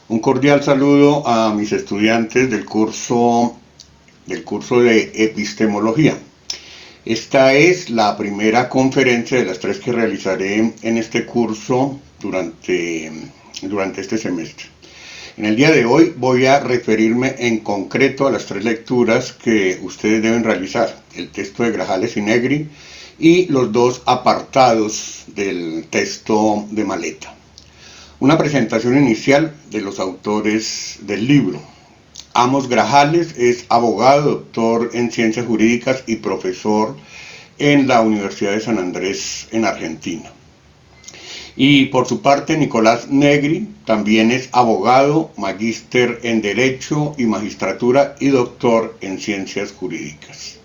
Un cordial saludo a mis estudiantes del curso de epistemología. Esta es la primera conferencia de las 3 que realizaré en este curso durante este semestre. En el día de hoy voy a referirme en concreto a las 3 lecturas que ustedes deben realizar: el texto de Grajales y Negri y los 2 apartados del texto de Maleta. Una presentación inicial de los autores del libro. Amos Grajales es abogado, doctor en ciencias jurídicas y profesor en la Universidad de San Andrés en Argentina. Y por su parte, Nicolás Negri también es abogado, magíster en Derecho y Magistratura y doctor en Ciencias Jurídicas.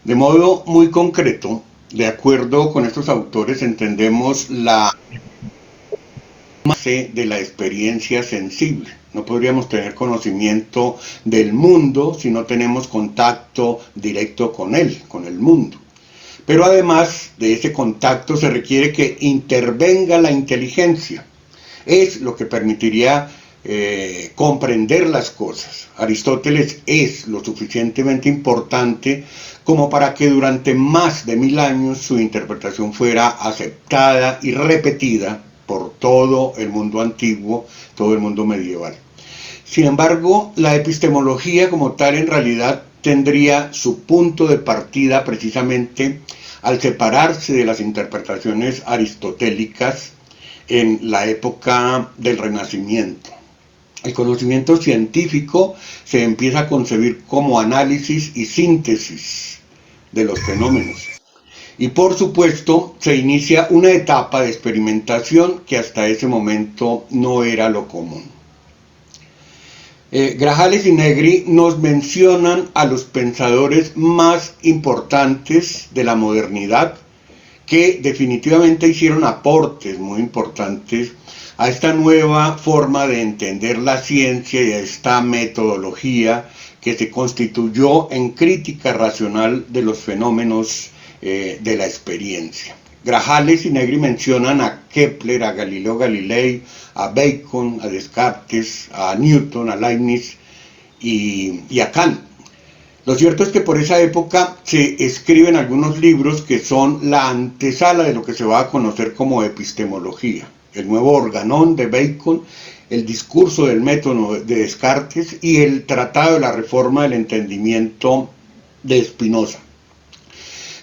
De modo muy concreto, de acuerdo con estos autores, entendemos la base de la experiencia sensible. No podríamos tener conocimiento del mundo si no tenemos contacto directo con él, con el mundo. Pero además de ese contacto se requiere que intervenga la inteligencia. Es lo que permitiría comprender las cosas. Aristóteles es lo suficientemente importante como para que durante más de 1000 años su interpretación fuera aceptada y repetida por todo el mundo antiguo, todo el mundo medieval. Sin embargo, la epistemología como tal en realidad tendría su punto de partida precisamente al separarse de las interpretaciones aristotélicas en la época del Renacimiento. El conocimiento científico se empieza a concebir como análisis y síntesis de los fenómenos. Y por supuesto se inicia una etapa de experimentación que hasta ese momento no era lo común. Grajales y Negri nos mencionan a los pensadores más importantes de la modernidad que definitivamente hicieron aportes muy importantes a esta nueva forma de entender la ciencia y a esta metodología que se constituyó en crítica racional de los fenómenos de la experiencia. Grajales y Negri mencionan a Kepler, a Galileo Galilei, a Bacon, a Descartes, a Newton, a Leibniz y a Kant. Lo cierto es que por esa época se escriben algunos libros que son la antesala de lo que se va a conocer como epistemología. El Nuevo Organón de Bacon, el Discurso del Método de Descartes y el Tratado de la Reforma del Entendimiento de Spinoza.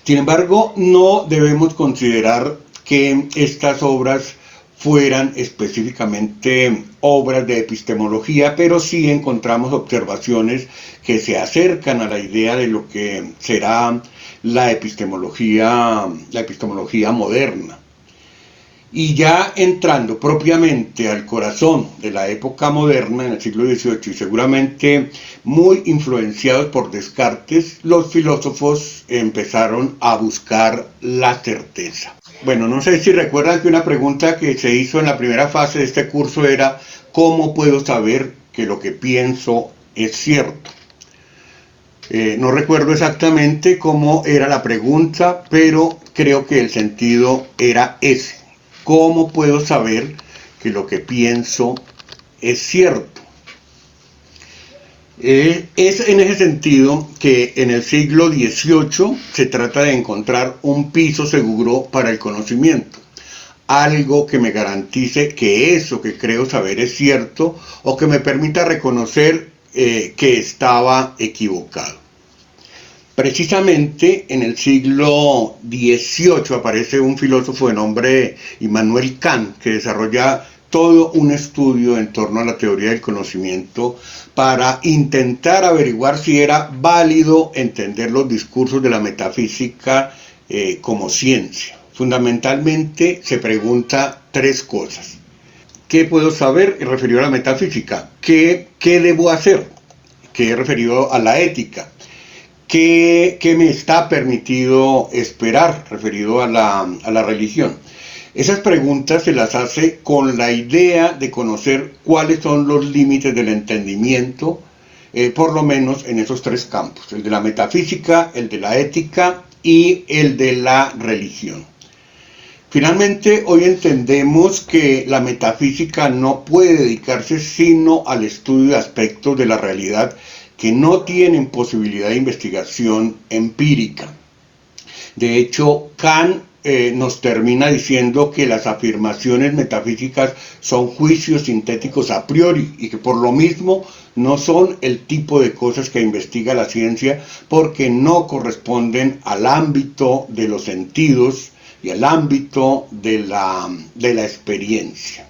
Sin embargo, no debemos considerar que estas obras fueran específicamente obras de epistemología, pero sí encontramos observaciones que se acercan a la idea de lo que será la epistemología moderna. Y ya entrando propiamente al corazón de la época moderna, en el siglo XVIII, y seguramente muy influenciados por Descartes, los filósofos empezaron a buscar la certeza. Bueno, no sé si recuerdan que una pregunta que se hizo en la primera fase de este curso era: ¿cómo puedo saber que lo que pienso es cierto? No recuerdo exactamente cómo era la pregunta, pero creo que el sentido era ese. ¿Cómo puedo saber que lo que pienso es cierto? Es en ese sentido que en el siglo XVIII se trata de encontrar un piso seguro para el conocimiento. Algo que me garantice que eso que creo saber es cierto o que me permita reconocer que estaba equivocado. Precisamente en el siglo XVIII aparece un filósofo de nombre Immanuel Kant, que desarrolla todo un estudio en torno a la teoría del conocimiento para intentar averiguar si era válido entender los discursos de la metafísica como ciencia. Fundamentalmente se pregunta 3 cosas. ¿Qué puedo saber referido a la metafísica? ¿Qué debo hacer? ¿Qué referido a la ética? ¿Qué me está permitido esperar referido a la religión? Esas preguntas se las hace con la idea de conocer cuáles son los límites del entendimiento, por lo menos en esos 3 campos: el de la metafísica, el de la ética y el de la religión. Finalmente, hoy entendemos que la metafísica no puede dedicarse sino al estudio de aspectos de la realidad que no tienen posibilidad de investigación empírica. De hecho, Kant nos termina diciendo que las afirmaciones metafísicas son juicios sintéticos a priori y que por lo mismo no son el tipo de cosas que investiga la ciencia porque no corresponden al ámbito de los sentidos y al ámbito de la experiencia.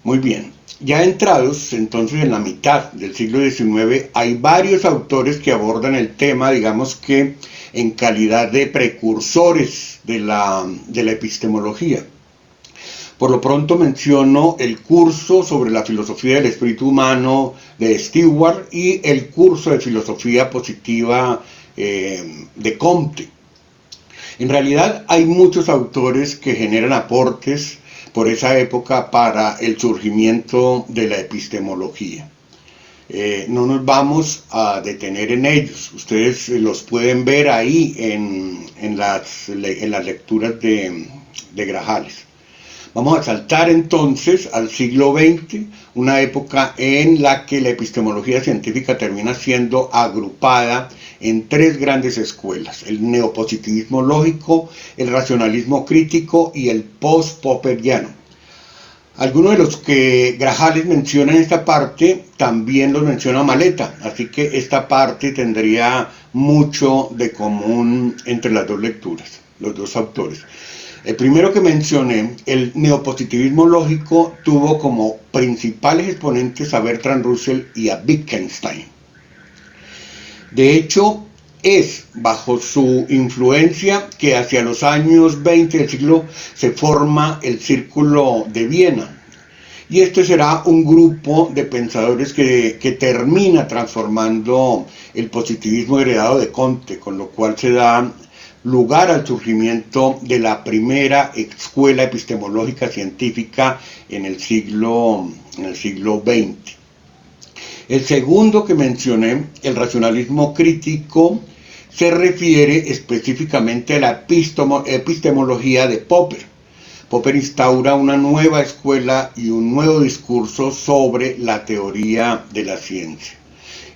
Muy bien, ya entrados entonces en la mitad del siglo XIX, hay varios autores que abordan el tema, digamos que en calidad de precursores de la epistemología. Por lo pronto menciono el curso sobre la filosofía del espíritu humano de Stewart y el curso de filosofía positiva de Comte. En realidad hay muchos autores que generan aportes por esa época para el surgimiento de la epistemología. No nos vamos a detener en ellos, ustedes los pueden ver ahí en las lecturas de Grajales. Vamos a saltar entonces al siglo XX, una época en la que la epistemología científica termina siendo agrupada en tres grandes escuelas: el neopositivismo lógico, el racionalismo crítico y el post-popperiano. Algunos de los que Grajales menciona en esta parte también los menciona Maleta, así que esta parte tendría mucho de común entre las dos lecturas, los dos autores. El primero que mencioné, el neopositivismo lógico, tuvo como principales exponentes a Bertrand Russell y a Wittgenstein. De hecho, es bajo su influencia que hacia los años 20 del siglo se forma el Círculo de Viena. Y este será un grupo de pensadores que termina transformando el positivismo heredado de Comte, con lo cual se da lugar al surgimiento de la primera escuela epistemológica científica en el siglo XX. El segundo que mencioné, el racionalismo crítico, se refiere específicamente a la epistemología de Popper. Popper instaura una nueva escuela y un nuevo discurso sobre la teoría de la ciencia.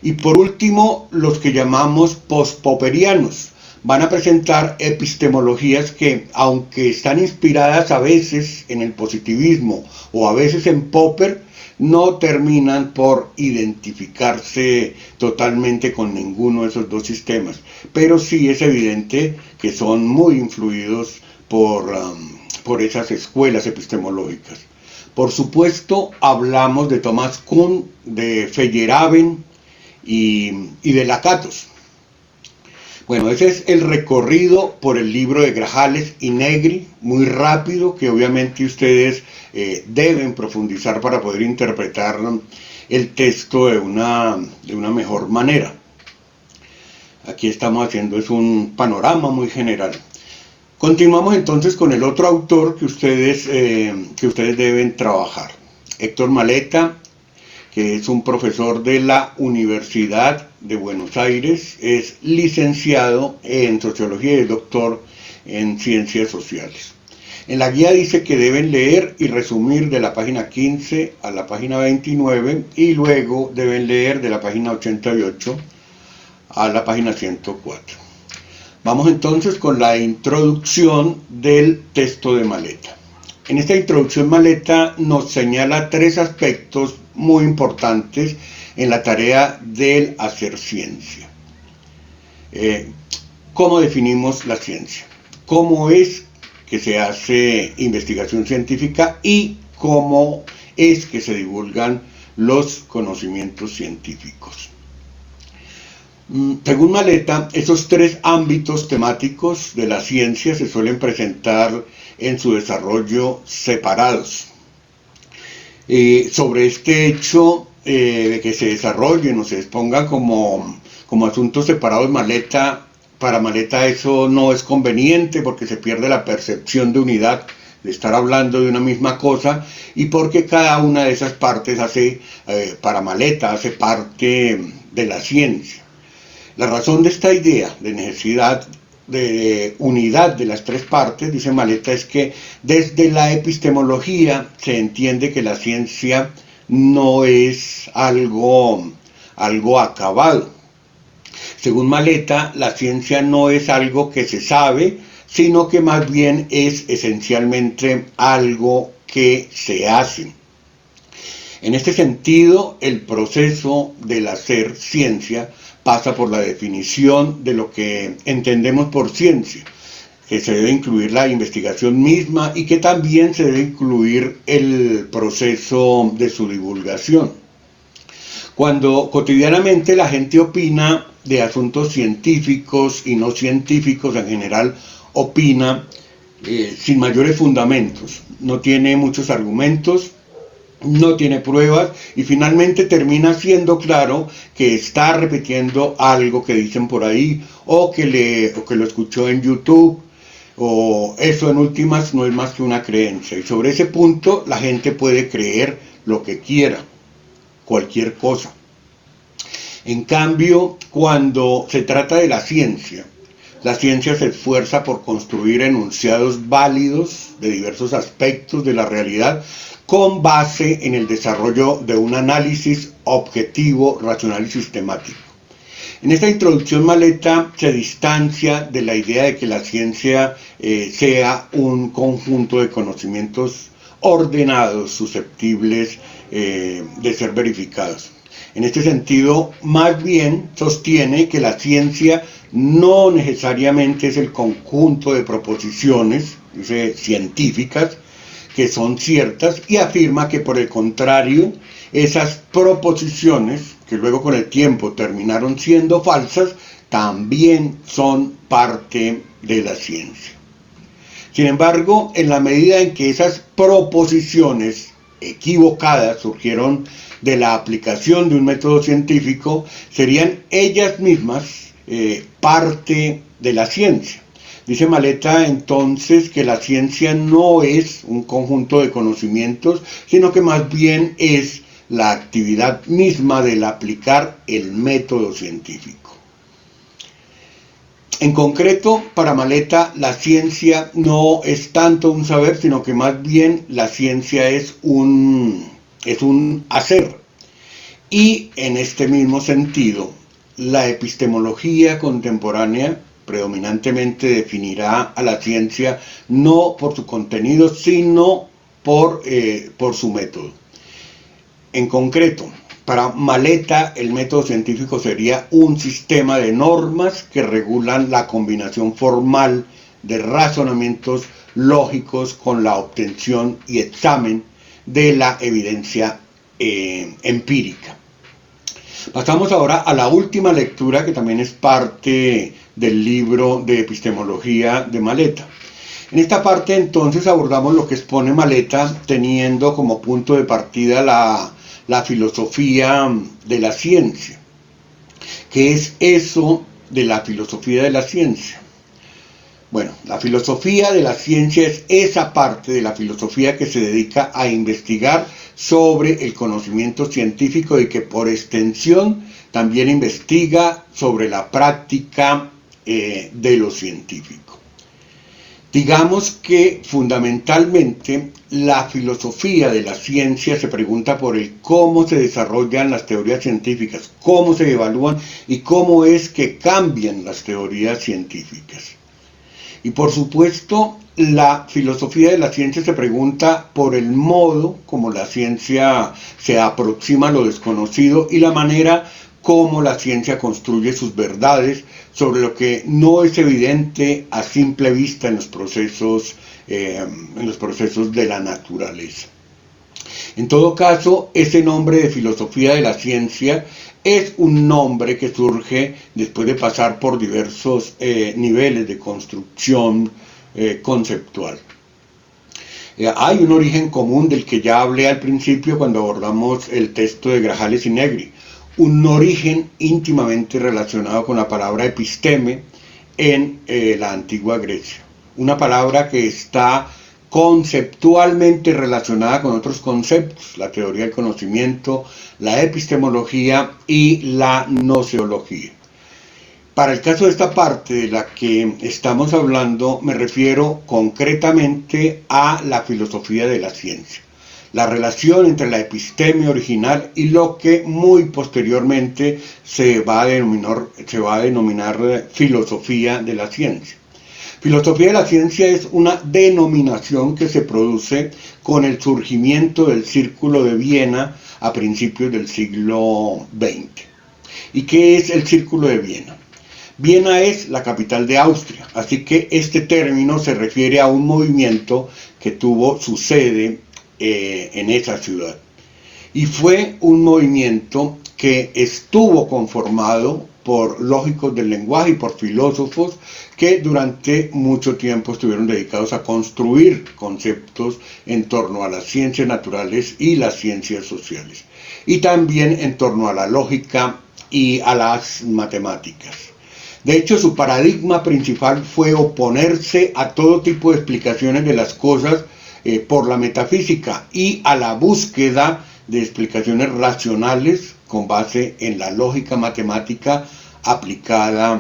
Y por último, los que llamamos post-popperianos van a presentar epistemologías que, aunque están inspiradas a veces en el positivismo o a veces en Popper, no terminan por identificarse totalmente con ninguno de esos dos sistemas. Pero sí es evidente que son muy influidos por esas escuelas epistemológicas. Por supuesto, hablamos de Thomas Kuhn, de Feyerabend y de Lakatos. Bueno, ese es el recorrido por el libro de Grajales y Negri, muy rápido, que obviamente ustedes deben profundizar para poder interpretar el texto de una mejor manera. Aquí estamos haciendo es un panorama muy general. Continuamos entonces con el otro autor que ustedes deben trabajar, Héctor Maleta, que es un profesor de la Universidad de Buenos Aires, es licenciado en Sociología y doctor en Ciencias Sociales. En la guía dice que deben leer y resumir de la página 15 a la página 29 y luego deben leer de la página 88 a la página 104. Vamos entonces con la introducción del texto de Maleta. En esta introducción Maleta nos señala tres aspectos muy importantes en la tarea del hacer ciencia. ¿Cómo definimos la ciencia? ¿Cómo es que se hace investigación científica? Y cómo es que se divulgan los conocimientos científicos. Según Maleta, esos tres ámbitos temáticos de la ciencia se suelen presentar en su desarrollo separados. Sobre este hecho de que se desarrollen o se expongan como asuntos separados, para Maleta eso no es conveniente porque se pierde la percepción de unidad, de estar hablando de una misma cosa, y porque cada una de esas partes para Maleta hace parte de la ciencia. La razón de esta idea de necesidad de unidad de las tres partes, dice Maleta, es que desde la epistemología se entiende que la ciencia no es algo acabado. Según Maleta, la ciencia no es algo que se sabe, sino que más bien es esencialmente algo que se hace. En este sentido, el proceso del hacer ciencia pasa por la definición de lo que entendemos por ciencia, que se debe incluir la investigación misma y que también se debe incluir el proceso de su divulgación. Cuando cotidianamente la gente opina de asuntos científicos y no científicos, en general opina sin mayores fundamentos, no tiene muchos argumentos, no tiene pruebas y finalmente termina siendo claro que está repitiendo algo que dicen por ahí o que lo escuchó en YouTube, o eso en últimas no es más que una creencia, y sobre ese punto la gente puede creer lo que quiera, cualquier cosa. En cambio, cuando se trata de la ciencia se esfuerza por construir enunciados válidos de diversos aspectos de la realidad con base en el desarrollo de un análisis objetivo, racional y sistemático. En esta introducción, Maleta se distancia de la idea de que la ciencia sea un conjunto de conocimientos ordenados, susceptibles de ser verificados. En este sentido, más bien sostiene que la ciencia no necesariamente es el conjunto de proposiciones científicas que son ciertas, y afirma que por el contrario, esas proposiciones, que luego con el tiempo terminaron siendo falsas, también son parte de la ciencia. Sin embargo, en la medida en que esas proposiciones equivocadas surgieron de la aplicación de un método científico, serían ellas mismas parte de la ciencia. Dice Maleta entonces que la ciencia no es un conjunto de conocimientos, sino que más bien es la actividad misma del aplicar el método científico. En concreto, para Maleta, la ciencia no es tanto un saber, sino que más bien la ciencia es un hacer. Y en este mismo sentido, la epistemología contemporánea predominantemente definirá a la ciencia no por su contenido, sino por su método. En concreto, para Maleta, el método científico sería un sistema de normas que regulan la combinación formal de razonamientos lógicos con la obtención y examen de la evidencia empírica. Pasamos ahora a la última lectura, que también es parte del libro de epistemología de Maleta. En esta parte entonces abordamos lo que expone Maleta, teniendo como punto de partida la filosofía de la ciencia. ¿Qué es eso de la filosofía de la ciencia? Bueno, la filosofía de la ciencia es esa parte de la filosofía que se dedica a investigar sobre el conocimiento científico y que por extensión también investiga sobre la práctica de lo científico. Digamos que fundamentalmente la filosofía de la ciencia se pregunta por el cómo se desarrollan las teorías científicas, cómo se evalúan y cómo es que cambian las teorías científicas. Y por supuesto, la filosofía de la ciencia se pregunta por el modo como la ciencia se aproxima a lo desconocido y la manera como la ciencia construye sus verdades sobre lo que no es evidente a simple vista en los procesos de la naturaleza. En todo caso, ese nombre de filosofía de la ciencia es un nombre que surge después de pasar por diversos niveles de construcción conceptual. Hay un origen común del que ya hablé al principio cuando abordamos el texto de Grajales y Negri, un origen íntimamente relacionado con la palabra episteme en la antigua Grecia, una palabra que está conceptualmente relacionada con otros conceptos, la teoría del conocimiento, la epistemología y la gnoseología. Para el caso de esta parte de la que estamos hablando, me refiero concretamente a la filosofía de la ciencia, la relación entre la epistemia original y lo que muy posteriormente se va a denominar filosofía de la ciencia. Filosofía de la ciencia es una denominación que se produce con el surgimiento del Círculo de Viena a principios del siglo XX. ¿Y qué es el Círculo de Viena? Viena es la capital de Austria, así que este término se refiere a un movimiento que tuvo su sede en esa ciudad. Y fue un movimiento que estuvo conformado por lógicos del lenguaje y por filósofos que durante mucho tiempo estuvieron dedicados a construir conceptos en torno a las ciencias naturales y las ciencias sociales, y también en torno a la lógica y a las matemáticas. De hecho, su paradigma principal fue oponerse a todo tipo de explicaciones de las cosas por la metafísica y a la búsqueda de explicaciones racionales con base en la lógica matemática aplicada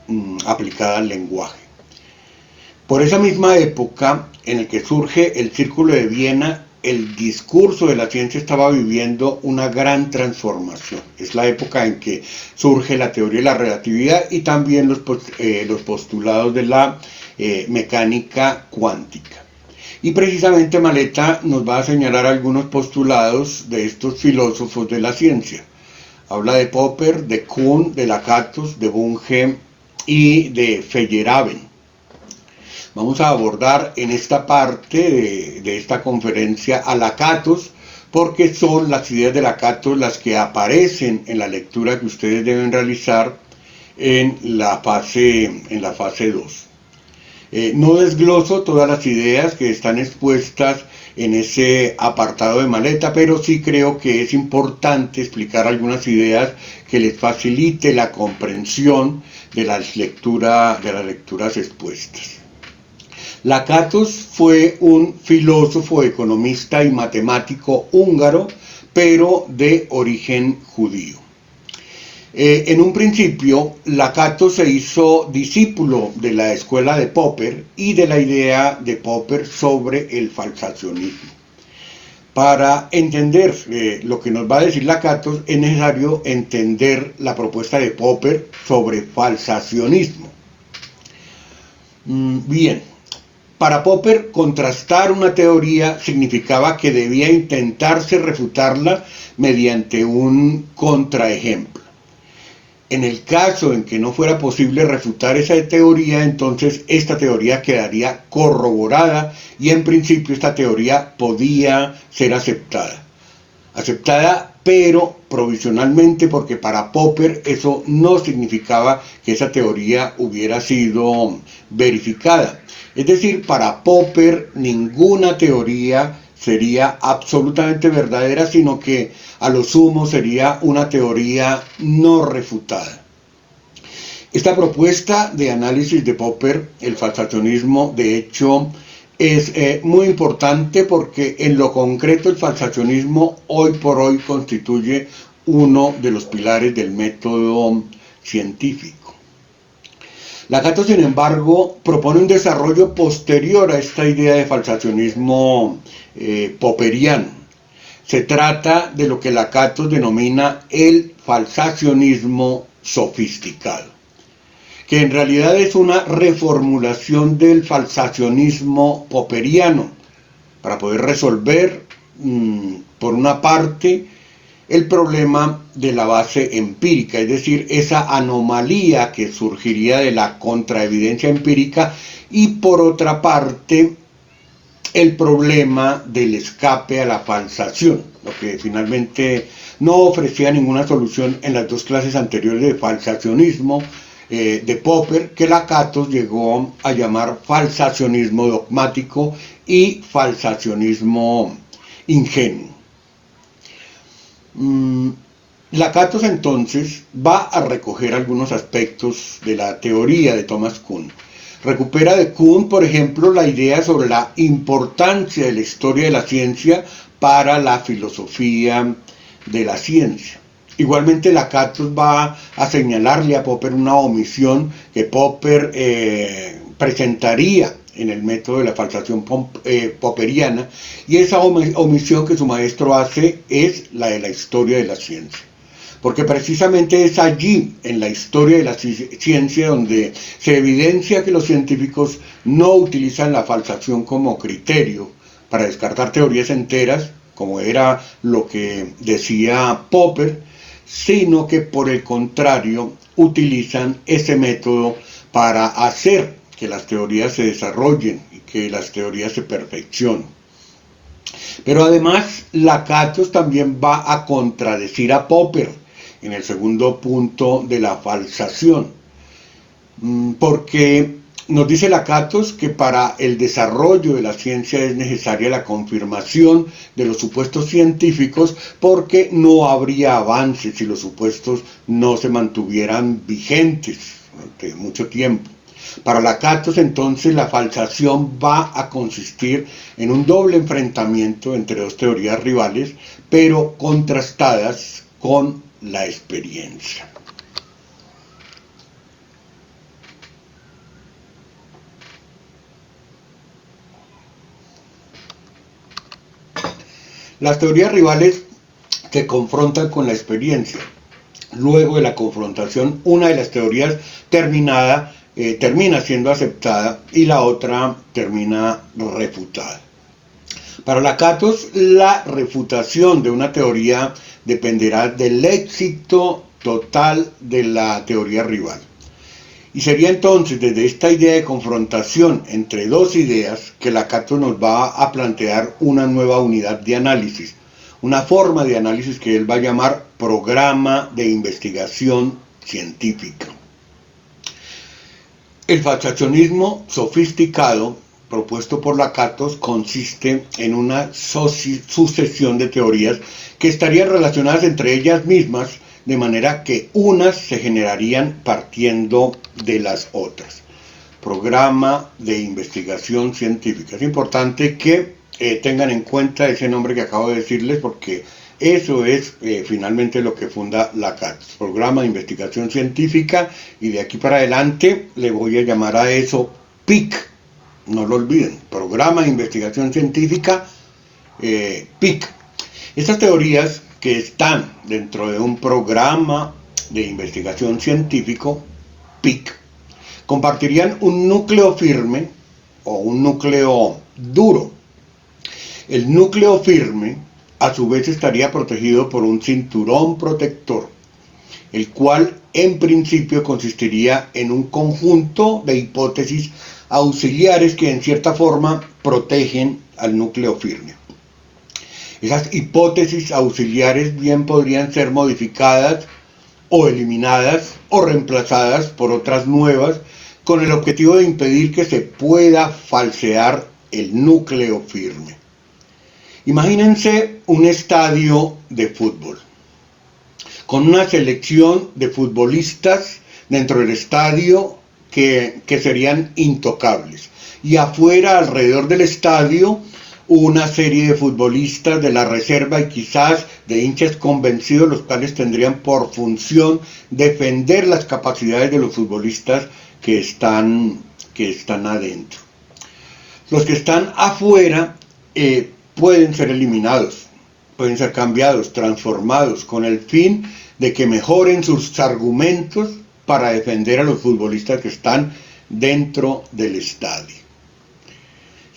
al lenguaje. Por esa misma época en la que surge el Círculo de Viena, el discurso de la ciencia estaba viviendo una gran transformación. Es la época en que surge la teoría de la relatividad y también los postulados de la mecánica cuántica. Y precisamente Maleta nos va a señalar algunos postulados de estos filósofos de la ciencia. Habla de Popper, de Kuhn, de Lakatos, de Bunge y de Feyerabend. Vamos a abordar en esta parte de esta conferencia a Lakatos, porque son las ideas de Lakatos las que aparecen en la lectura que ustedes deben realizar en la fase 2. No desgloso todas las ideas que están expuestas en ese apartado de Maleta, pero sí creo que es importante explicar algunas ideas que les facilite la comprensión de las lecturas expuestas. Lakatos fue un filósofo, economista y matemático húngaro, pero de origen judío. En un principio, Lakatos se hizo discípulo de la escuela de Popper y de la idea de Popper sobre el falsacionismo. Para entender lo que nos va a decir Lakatos, es necesario entender la propuesta de Popper sobre falsacionismo. Bien. Para Popper, contrastar una teoría significaba que debía intentarse refutarla mediante un contraejemplo. En el caso en que no fuera posible refutar esa teoría, entonces esta teoría quedaría corroborada y en principio esta teoría podía ser aceptada, pero provisionalmente, porque para Popper eso no significaba que esa teoría hubiera sido verificada. Es decir, para Popper ninguna teoría sería absolutamente verdadera, sino que a lo sumo sería una teoría no refutada. Esta propuesta de análisis de Popper, el falsacionismo, de hecho, es muy importante porque en lo concreto el falsacionismo hoy por hoy constituye uno de los pilares del método científico. Lakatos, sin embargo, propone un desarrollo posterior a esta idea de falsacionismo popperiano. Se trata de lo que Lakatos denomina el falsacionismo sofisticado, que en realidad es una reformulación del falsacionismo popperiano para poder resolver, por una parte, el problema de la base empírica, es decir, esa anomalía que surgiría de la contraevidencia empírica, y por otra parte, el problema del escape a la falsación, lo que finalmente no ofrecía ninguna solución en las dos clases anteriores de falsacionismo de Popper, que Lakatos llegó a llamar falsacionismo dogmático y falsacionismo ingenuo. Lakatos entonces va a recoger algunos aspectos de la teoría de Thomas Kuhn. Recupera de Kuhn, por ejemplo, la idea sobre la importancia de la historia de la ciencia para la filosofía de la ciencia. Igualmente Lakatos va a señalarle a Popper una omisión que Popper presentaría en el método de la falsación popperiana, y esa omisión que su maestro hace es la de la historia de la ciencia. Porque precisamente es allí, en la historia de la ciencia, donde se evidencia que los científicos no utilizan la falsación como criterio para descartar teorías enteras, como era lo que decía Popper, sino que por el contrario utilizan ese método para hacer que las teorías se desarrollen y que las teorías se perfeccionen. Pero además Lakatos también va a contradecir a Popper en el segundo punto de la falsación, porque nos dice Lakatos que para el desarrollo de la ciencia es necesaria la confirmación de los supuestos científicos, porque no habría avances si los supuestos no se mantuvieran vigentes durante mucho tiempo. Para Lakatos, entonces, la falsación va a consistir en un doble enfrentamiento entre dos teorías rivales, pero contrastadas con la experiencia. Las teorías rivales se confrontan con la experiencia. Luego de la confrontación, una de las teorías termina siendo aceptada y la otra termina refutada. Para Lakatos, la refutación de una teoría dependerá del éxito total de la teoría rival. Y sería entonces desde esta idea de confrontación entre dos ideas que Lakatos nos va a plantear una nueva unidad de análisis, una forma de análisis que él va a llamar programa de investigación científica. El falsacionismo sofisticado propuesto por Lakatos consiste en una sucesión de teorías que estarían relacionadas entre ellas mismas, de manera que unas se generarían partiendo de las otras. Programa de investigación científica. Es importante que tengan en cuenta ese nombre que acabo de decirles, porque eso es finalmente lo que funda Lakatos, Programa de Investigación Científica, y de aquí para adelante le voy a llamar a eso PIC. No lo olviden, Programa de Investigación Científica, PIC. Estas teorías que están dentro de un programa de investigación científico, PIC, compartirían un núcleo firme o un núcleo duro. El núcleo firme, a su vez, estaría protegido por un cinturón protector, el cual en principio consistiría en un conjunto de hipótesis auxiliares que en cierta forma protegen al núcleo firme. Esas hipótesis auxiliares bien podrían ser modificadas o eliminadas o reemplazadas por otras nuevas, con el objetivo de impedir que se pueda falsear el núcleo firme. Imagínense un estadio de fútbol, con una selección de futbolistas dentro del estadio que serían intocables, y afuera, alrededor del estadio, una serie de futbolistas de la reserva y quizás de hinchas convencidos, los cuales tendrían por función defender las capacidades de los futbolistas que están adentro. Los que están afuera pueden ser eliminados, pueden ser cambiados, transformados, con el fin de que mejoren sus argumentos para defender a los futbolistas que están dentro del estadio.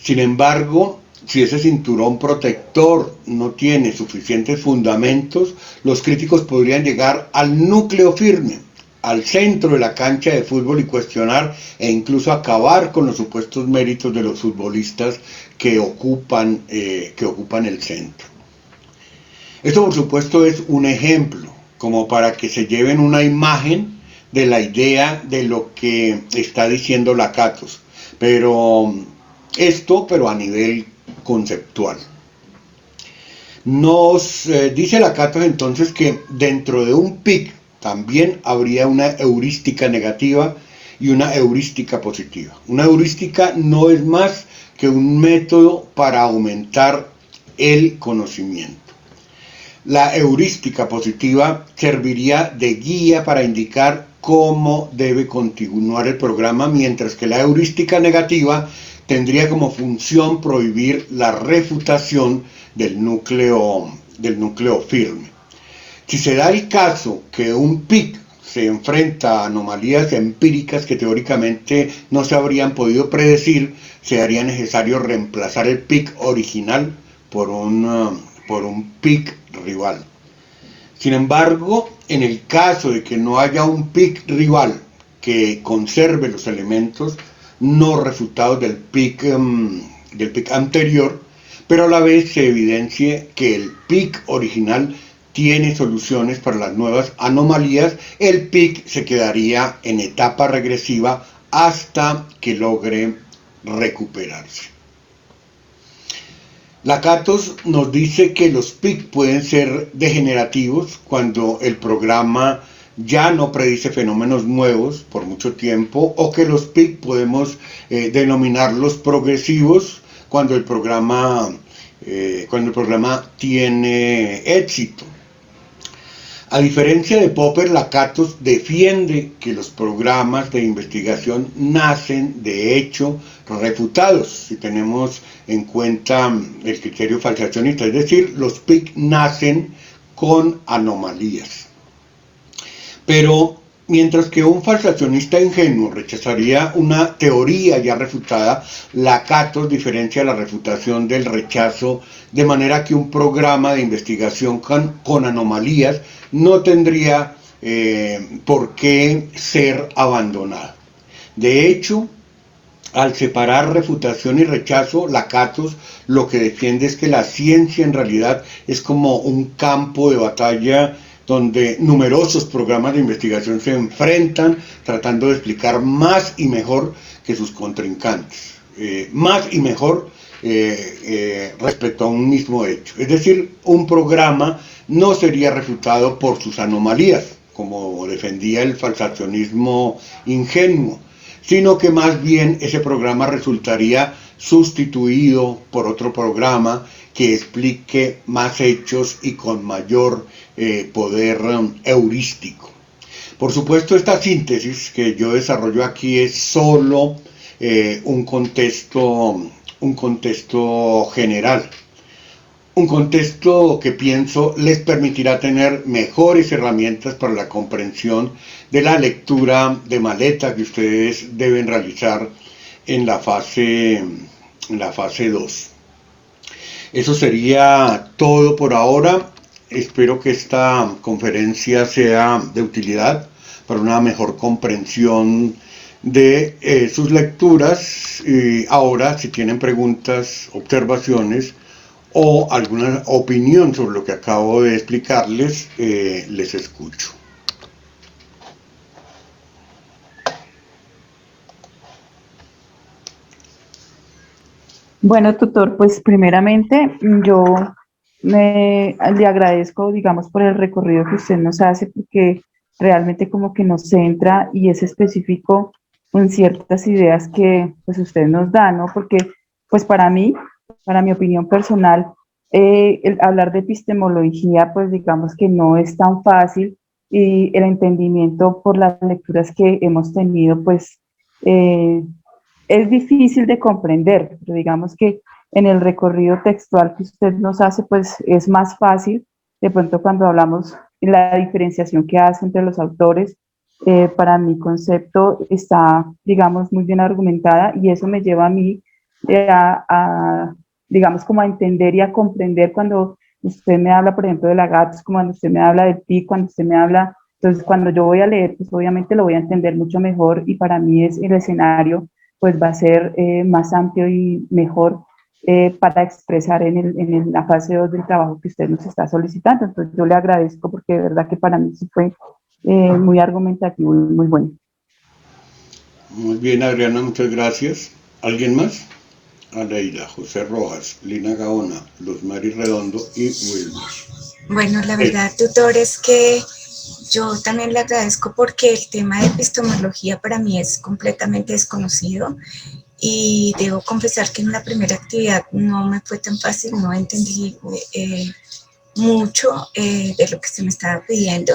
Sin embargo, si ese cinturón protector no tiene suficientes fundamentos, los críticos podrían llegar al núcleo firme, al centro de la cancha de fútbol, y cuestionar e incluso acabar con los supuestos méritos de los futbolistas que ocupan el centro. Esto, por supuesto, es un ejemplo, como para que se lleven una imagen de la idea de lo que está diciendo Lakatos, pero a nivel conceptual. Nos dice Lakatos entonces que dentro de un PIC también habría una heurística negativa y una heurística positiva. Una heurística no es más que un método para aumentar el conocimiento. La heurística positiva serviría de guía para indicar cómo debe continuar el programa, mientras que la heurística negativa tendría como función prohibir la refutación del núcleo firme. Si se da el caso que un PIC se enfrenta a anomalías empíricas que teóricamente no se habrían podido predecir, se haría necesario reemplazar el PIC original por un PIC rival. Sin embargo, en el caso de que no haya un PIC rival que conserve los elementos no refutados del PIC anterior, pero a la vez se evidencie que el PIC original tiene soluciones para las nuevas anomalías, el PIC se quedaría en etapa regresiva hasta que logre recuperarse. Lakatos nos dice que los PIC pueden ser degenerativos cuando el programa ya no predice fenómenos nuevos por mucho tiempo, o que los PIC podemos denominarlos progresivos cuando el programa tiene éxito. A diferencia de Popper, Lakatos defiende que los programas de investigación nacen de hecho refutados, si tenemos en cuenta el criterio falsacionista, es decir, los PIC nacen con anomalías. Pero mientras que un falsacionista ingenuo rechazaría una teoría ya refutada, Lakatos diferencia la refutación del rechazo, de manera que un programa de investigación con anomalías no tendría por qué ser abandonado. De hecho, al separar refutación y rechazo, Lakatos lo que defiende es que la ciencia en realidad es como un campo de batalla donde numerosos programas de investigación se enfrentan tratando de explicar más y mejor que sus contrincantes, más y mejor respecto a un mismo hecho. Es decir, un programa no sería refutado por sus anomalías, como defendía el falsacionismo ingenuo, sino que más bien ese programa resultaría sustituido por otro programa que explique más hechos y con mayor poder heurístico. Por supuesto, esta síntesis que yo desarrollo aquí es solo un contexto general, un contexto que pienso les permitirá tener mejores herramientas para la comprensión de la lectura de maleta que ustedes deben realizar en la fase 2. Eso sería todo por ahora. Espero que esta conferencia sea de utilidad para una mejor comprensión de sus lecturas. Y ahora, si tienen preguntas, observaciones o alguna opinión sobre lo que acabo de explicarles, les escucho. Bueno, tutor, pues primeramente yo le agradezco, digamos, por el recorrido que usted nos hace, porque realmente como que nos centra y es específico en ciertas ideas que pues usted nos da, ¿no? Porque pues para mí, para mi opinión personal, el hablar de epistemología, pues digamos que no es tan fácil, y el entendimiento por las lecturas que hemos tenido, pues eh, es difícil de comprender, pero digamos que en el recorrido textual que usted nos hace, pues es más fácil. De pronto cuando hablamos de la diferenciación que hace entre los autores, para mi concepto está, digamos, muy bien argumentada, y eso me lleva a mí digamos, como a entender y a comprender cuando usted me habla, por ejemplo, de la GATS, como cuando usted me habla del PIC, cuando usted me habla. Entonces, cuando yo voy a leer, pues obviamente lo voy a entender mucho mejor, y para mí es el escenario pues va a ser más amplio y mejor para expresar en la fase 2 del trabajo que usted nos está solicitando. Entonces yo le agradezco, porque de verdad que para mí sí fue muy argumentativo y muy bueno. Muy bien, Adriana, muchas gracias. ¿Alguien más? Aleida, José Rojas, Lina Gaona, Luz Mari Redondo y Wilmer. Bueno, la verdad, tutor, es que yo también le agradezco, porque el tema de epistemología para mí es completamente desconocido, y debo confesar que en la primera actividad no me fue tan fácil, no entendí mucho de lo que se me estaba pidiendo.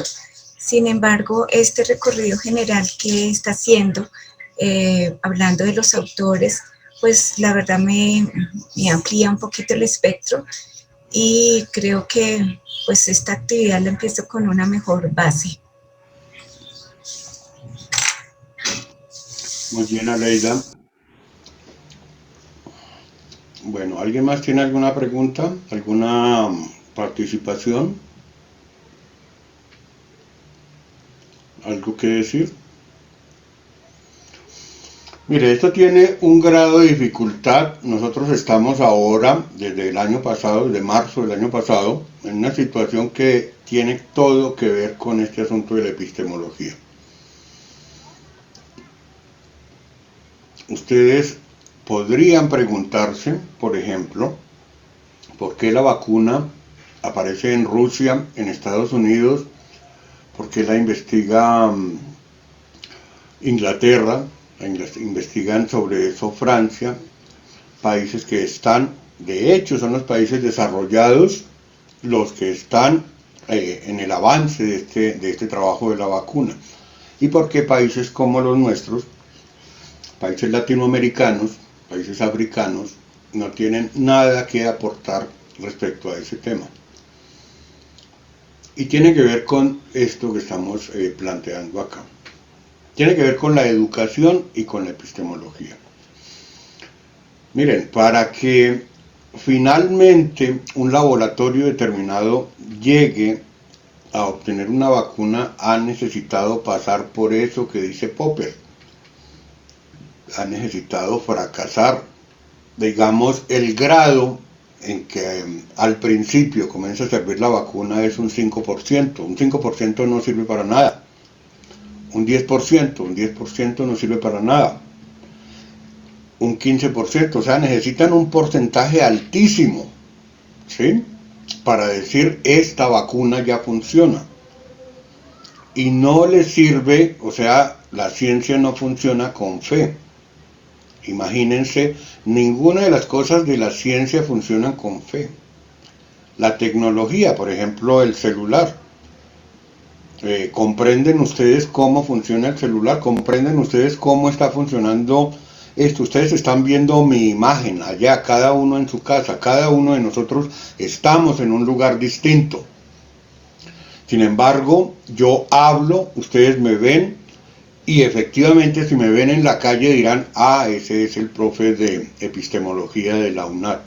Sin embargo, este recorrido general que está haciendo, hablando de los autores, pues la verdad me amplía un poquito el espectro y creo que pues esta actividad la empiezo con una mejor base. Muy bien, Aleida. Bueno, ¿alguien más tiene alguna pregunta? ¿Alguna participación? ¿Algo que decir? Mire, esto tiene un grado de dificultad. Nosotros estamos ahora, desde el año pasado, desde marzo del año pasado, en una situación que tiene todo que ver con este asunto de la epistemología. Ustedes podrían preguntarse, por ejemplo, ¿por qué la vacuna aparece en Rusia, en Estados Unidos? ¿Por qué la investiga Inglaterra? Investigan sobre eso Francia, países que están, de hecho son los países desarrollados los que están en el avance de este trabajo de la vacuna. ¿Y por qué países como los nuestros, países latinoamericanos, países africanos, no tienen nada que aportar respecto a ese tema? Y tiene que ver con esto que estamos planteando acá. Tiene que ver con la educación y con la epistemología. Miren, para que finalmente un laboratorio determinado llegue a obtener una vacuna, ha necesitado pasar por eso que dice Popper. Ha necesitado fracasar. Digamos, el grado en que al principio comienza a servir la vacuna es un 5%. Un 5% no sirve para nada. Un 10% no sirve para nada. Un 15%, o sea, necesitan un porcentaje altísimo, ¿sí? Para decir, esta vacuna ya funciona. Y no les sirve, o sea, la ciencia no funciona con fe. Imagínense, ninguna de las cosas de la ciencia funcionan con fe. La tecnología, por ejemplo, el celular. ¿Comprenden ustedes cómo funciona el celular? ¿Comprenden ustedes cómo está funcionando esto? Ustedes están viendo mi imagen allá, cada uno en su casa, cada uno de nosotros estamos en un lugar distinto. Sin embargo, yo hablo, ustedes me ven y efectivamente si me ven en la calle dirán, ah, ese es el profe de epistemología de la UNAD.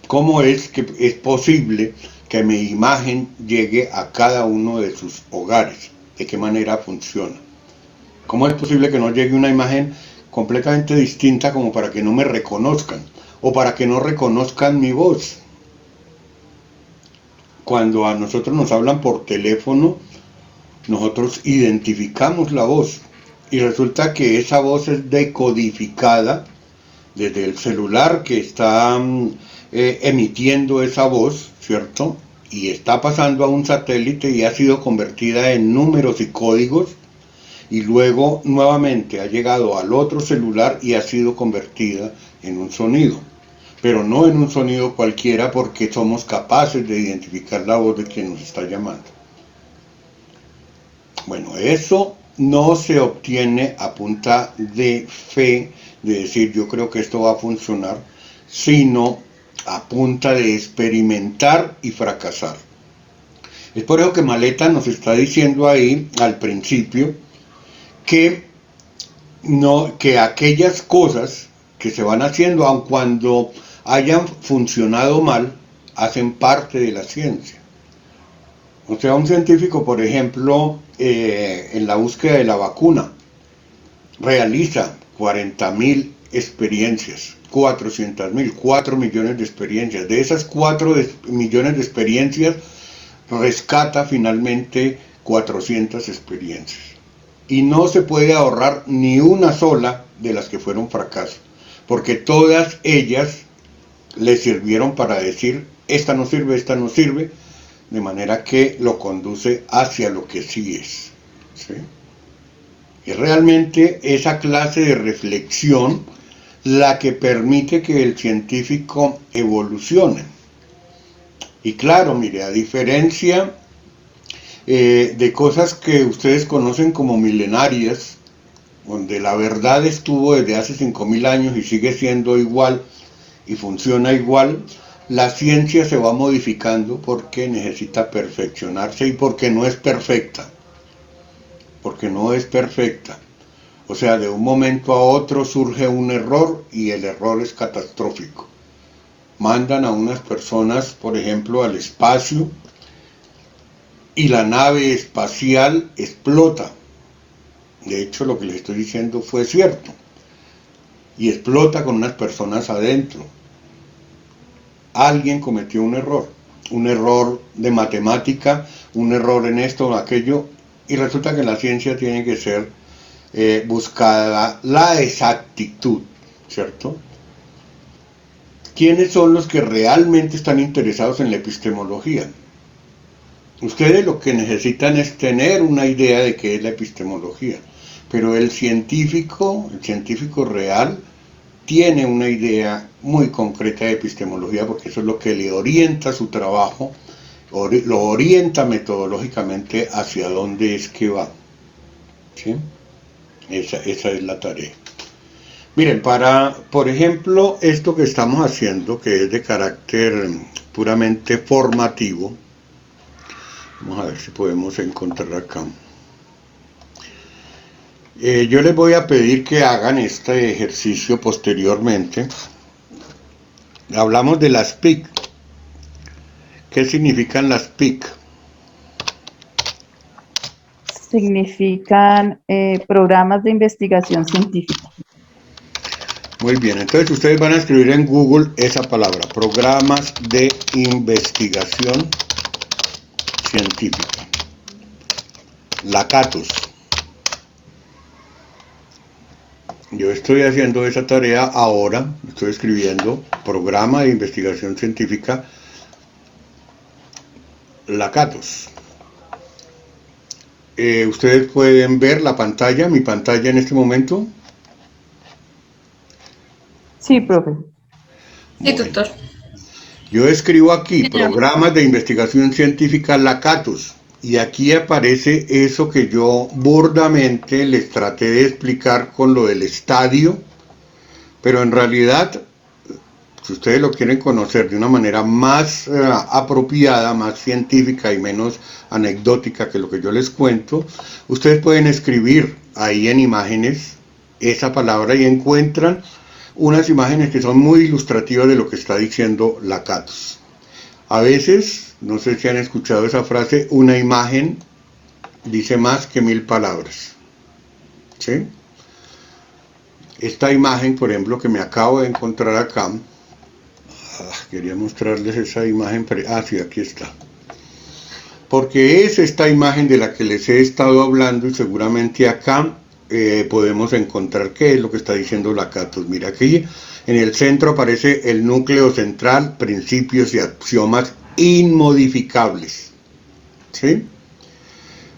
¿Cómo es que es posible que mi imagen llegue a cada uno de sus hogares? ¿De qué manera funciona? ¿Cómo es posible que no llegue una imagen completamente distinta como para que no me reconozcan o para que no reconozcan mi voz? Cuando a nosotros nos hablan por teléfono, nosotros identificamos la voz y resulta que esa voz es decodificada desde el celular que está emitiendo esa voz, ¿cierto? Y está pasando a un satélite y ha sido convertida en números y códigos y luego nuevamente ha llegado al otro celular y ha sido convertida en un sonido. Pero no en un sonido cualquiera porque somos capaces de identificar la voz de quien nos está llamando. Bueno, eso no se obtiene a punta de fe, de decir yo creo que esto va a funcionar, sino a punta de experimentar y fracasar. Es por eso que Maleta nos está diciendo ahí al principio que aquellas cosas que se van haciendo, aun cuando hayan funcionado mal, hacen parte de la ciencia. O sea, un científico, por ejemplo, en la búsqueda de la vacuna, realiza 40.000 experiencias, 400.000, 4 millones de experiencias. De esas 4 millones de experiencias, rescata finalmente 400 experiencias. Y no se puede ahorrar ni una sola de las que fueron fracasos, porque todas ellas le sirvieron para decir, esta no sirve, de manera que lo conduce hacia lo que sí es, ¿sí? Y realmente esa clase de reflexión la que permite que el científico evolucione. Y claro, mire, a diferencia de cosas que ustedes conocen como milenarias, donde la verdad estuvo desde hace 5.000 años y sigue siendo igual y funciona igual, la ciencia se va modificando porque necesita perfeccionarse y porque no es perfecta. Porque no es perfecta. O sea, de un momento a otro surge un error y el error es catastrófico. Mandan a unas personas, por ejemplo, al espacio y la nave espacial explota. De hecho, lo que les estoy diciendo fue cierto. Y explota con unas personas adentro. Alguien cometió un error de matemática, un error en esto o aquello, y resulta que en la ciencia tiene que ser buscada la exactitud, ¿cierto? ¿Quiénes son los que realmente están interesados en la epistemología? Ustedes lo que necesitan es tener una idea de qué es la epistemología, pero el científico real, tiene una idea muy concreta de epistemología porque eso es lo que le orienta su trabajo, lo orienta metodológicamente hacia dónde es que va. ¿Sí? Esa es la tarea. Miren, por ejemplo, esto que estamos haciendo, que es de carácter puramente formativo, vamos a ver si podemos encontrar acá. Yo les voy a pedir que hagan este ejercicio posteriormente. Hablamos de las PIC. ¿Qué significan las PIC? Significan programas de investigación científica. Muy bien, entonces ustedes van a escribir en Google esa palabra, programas de investigación científica. LACATOS. Yo estoy haciendo esa tarea ahora, estoy escribiendo programa de investigación científica LACATOS. Ustedes pueden ver la pantalla, mi pantalla en este momento. Sí, profe. Sí, tutor. Yo escribo aquí programas de investigación científica LACATOS y aquí aparece eso que yo burdamente les traté de explicar con lo del estadio, pero en realidad, si ustedes lo quieren conocer de una manera más apropiada, más científica y menos anecdótica que lo que yo les cuento, ustedes pueden escribir ahí en imágenes esa palabra y encuentran unas imágenes que son muy ilustrativas de lo que está diciendo LACATOS. A veces, no sé si han escuchado esa frase, una imagen dice más que 1000 palabras. ¿Sí? Esta imagen, por ejemplo, que me acabo de encontrar acá, quería mostrarles esa imagen, sí, aquí está. Porque es esta imagen de la que les he estado hablando y seguramente acá podemos encontrar qué es lo que está diciendo LACATOS. Mira, aquí en el centro aparece el núcleo central, principios y axiomas inmodificables. ¿Sí?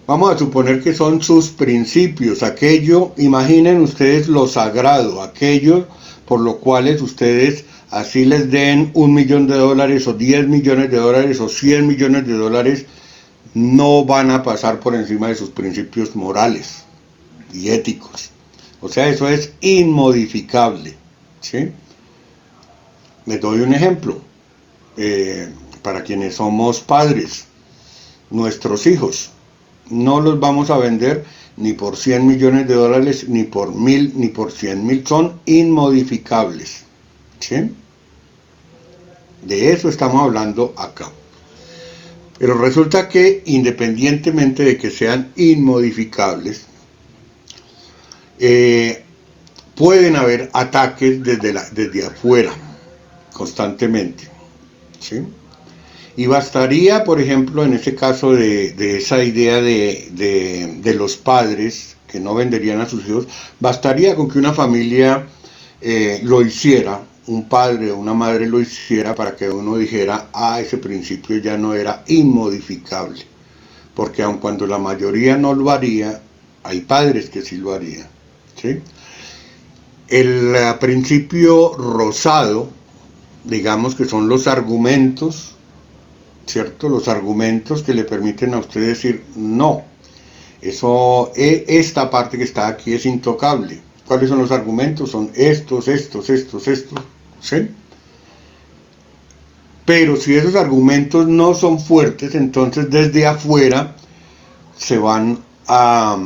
Vamos a suponer que son sus principios, aquello, imaginen ustedes lo sagrado, aquello por lo cuales ustedes así les den $1 millón o 10 millones de dólares o 100 millones de dólares, no van a pasar por encima de sus principios morales y éticos. O sea, eso es inmodificable. ¿Sí? Les doy un ejemplo. Para quienes somos padres, nuestros hijos, no los vamos a vender ni por 100 millones de dólares, ni por 1000, ni por 100.000, son inmodificables. ¿Sí? De eso estamos hablando acá. Pero resulta que independientemente de que sean inmodificables, pueden haber ataques desde afuera, constantemente. ¿Sí? Y bastaría, por ejemplo, en ese caso de esa idea de los padres que no venderían a sus hijos, bastaría con que una familia lo hiciera, un padre o una madre lo hiciera para que uno dijera, ese principio ya no era inmodificable. Porque aun cuando la mayoría no lo haría, hay padres que sí lo harían. ¿Sí? El principio rosado, digamos que son los argumentos ¿cierto? Los argumentos que le permiten a usted decir no. Eso, esta parte que está aquí es intocable. ¿Cuáles son los argumentos? Son estos, ¿sí? Pero si esos argumentos no son fuertes, entonces desde afuera se van a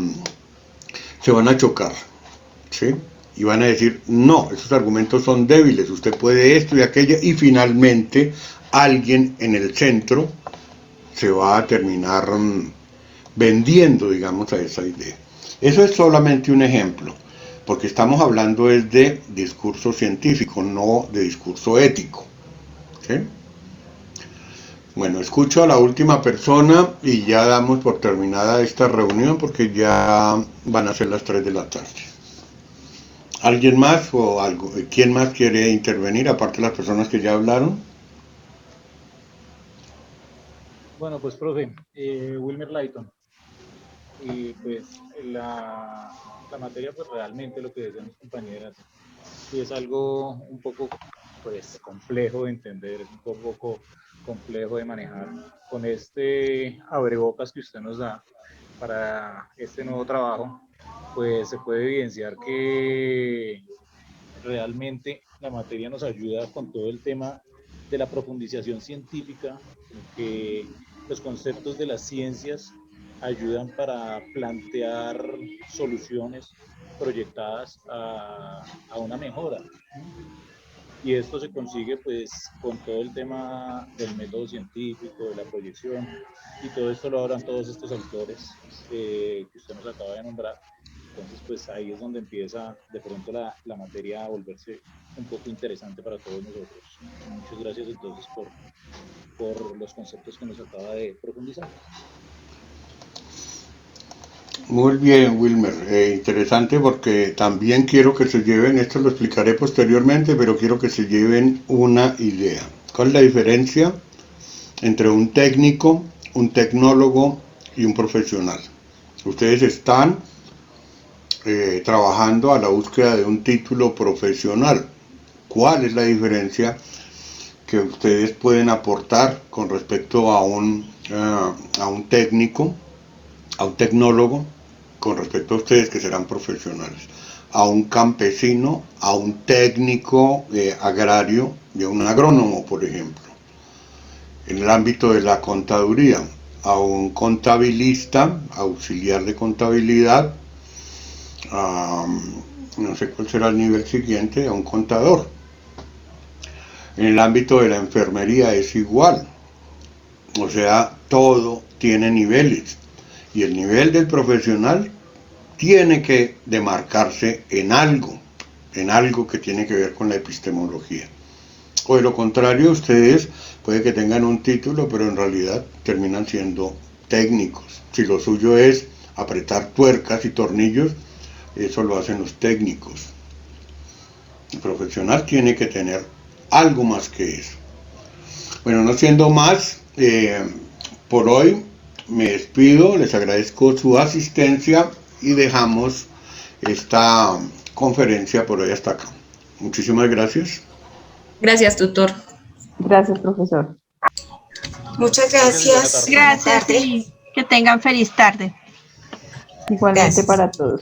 chocar, ¿sí? Y van a decir, no, esos argumentos son débiles, usted puede esto y aquello, y finalmente alguien en el centro se va a terminar vendiendo, digamos, a esa idea. Eso es solamente un ejemplo, porque estamos hablando es de discurso científico, no de discurso ético, ¿sí? Bueno, escucho a la última persona y ya damos por terminada esta reunión porque ya van a ser las 3 de la tarde. ¿Alguien más o algo? ¿Quién más quiere intervenir aparte de las personas que ya hablaron? Bueno, pues profe, Wilmer Layton. Y pues la materia, pues realmente lo que decían mis compañeras, sí es algo un poco pues complejo de entender, es un poco complejo de manejar. Con este abrebocas que usted nos da para este nuevo trabajo, pues se puede evidenciar que realmente la materia nos ayuda con todo el tema de la profundización científica, que los conceptos de las ciencias ayudan para plantear soluciones proyectadas a una mejora. Y esto se consigue pues con todo el tema del método científico, de la proyección, y todo esto lo hablan todos estos autores que usted nos acaba de nombrar. Entonces pues ahí es donde empieza de pronto la materia a volverse un poco interesante para todos nosotros. Muchas gracias entonces por los conceptos que nos acaba de profundizar. Muy bien, Wilmer, interesante porque también quiero que se lleven, esto lo explicaré posteriormente, pero quiero que se lleven una idea. ¿Cuál es la diferencia entre un técnico, un tecnólogo y un profesional? Ustedes están trabajando a la búsqueda de un título profesional. ¿Cuál es la diferencia que ustedes pueden aportar con respecto a un técnico, a un tecnólogo, con respecto a ustedes que serán profesionales, a un campesino, a un técnico agrario y a un agrónomo, por ejemplo? En el ámbito de la contaduría, a un contabilista, auxiliar de contabilidad, no sé cuál será el nivel siguiente, a un contador. En el ámbito de la enfermería es igual, o sea, todo tiene niveles. Y el nivel del profesional tiene que demarcarse en algo que tiene que ver con la epistemología. O de lo contrario, ustedes puede que tengan un título, pero en realidad terminan siendo técnicos. Si lo suyo es apretar tuercas y tornillos, eso lo hacen los técnicos. El profesional tiene que tener algo más que eso. Bueno, no siendo más, por hoy me despido, les agradezco su asistencia y dejamos esta conferencia por hoy hasta acá. Muchísimas gracias. Gracias, tutor. Gracias, profesor. Muchas gracias. Gracias y que tengan feliz tarde. Igualmente Gracias. para todos.